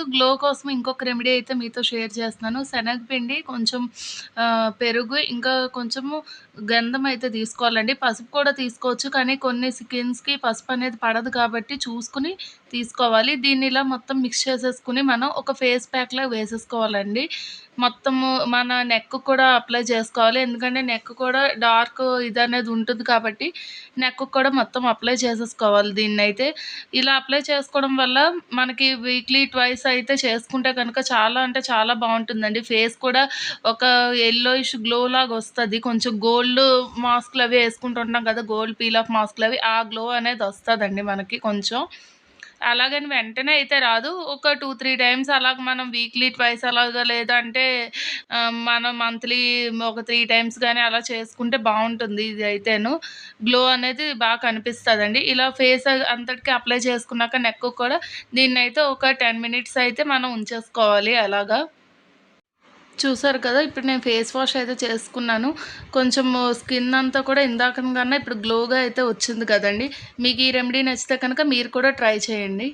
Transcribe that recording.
Glow కోసం ఇంకొక remedy అయితే మీతో షేర్ చేస్తున్నాను. శనగపిండి, కొంచెం పెరుగు, ఇంకా కొంచెము గంధం అయితే తీసుకోవాలండి. పసుపు కూడా తీసుకోవచ్చు. కానీ కొన్ని స్కిన్స్‌కి పసుపు అనేది పడదు కాబట్టి చూసుకొని తీసుకోవాలి. దీన్ని ఇలా మొత్తం మిక్స్ చేసేసుకొని మనం ఒక ఫేస్ ప్యాక్‌లా వేసేసుకోవాలండి. మొత్తము మన నెక్‌కి కూడా అప్లై చేసుకోవాలి. ఎందుకంటే నెక్ కూడా డార్క్ ఇదనేది ఉంటుంది కాబట్టి నెక్‌కి కూడా మొత్తం అప్లై చేసేసుకోవాలి దీన్నైతే. ఇలా అప్లై చేసుకోవడం వల్ల మనకి వీక్లీ ట్వైస్ అయితే చేసుకుంటే గనక చాలా అంటే చాలా బావుంటుందండి. ఫేస్ కూడా ఒక యెల్లోయిష్ గ్లో లాగొస్తది. కొంచెం గోల్డ్ మాస్క్‌లవి యేసుకుంటుంటాం కదా! గోల్డ్ పీల్ ఆఫ్ మాస్క్‌లవి ఆ గ్లో అనేదొస్తదండి మనకి కొంచెం. అలాగని వెంటనే అయితే రాదు. ఒక 2, 3 టైమ్స్ అలాగ మనం వీక్లీ ట్వైస్ అలాగా లేదంటే మనం మంత్లీ ఒక 3 టైమ్స్ గాని అలా చేసుకుంటే బావుంటుంది ఇదైతేను. గ్లో అనేది కనిపిస్తదండి. ఇలా ఫేస్ అంతటికి అప్లై చేసుకున్నాక నెక్‌కి కూడా దీన్నైతే ఒక 10 మినిట్స్ అయితే మనం ఉంచేసుకోవాలి అలాగా. చూసారు కదా! ఇప్పుడు నేను ఫేస్ వాష్ అయితే చేసుకున్నాను. కొంచెం స్కిన్ అంతా కూడా ఇందాకన కన్నా ఇప్పుడు గ్లోగా అయితే వచ్చింది కదండీ! మీకు ఈ రెమెడీ నచ్చితే కనుక మీరు కూడా ట్రై చేయండి.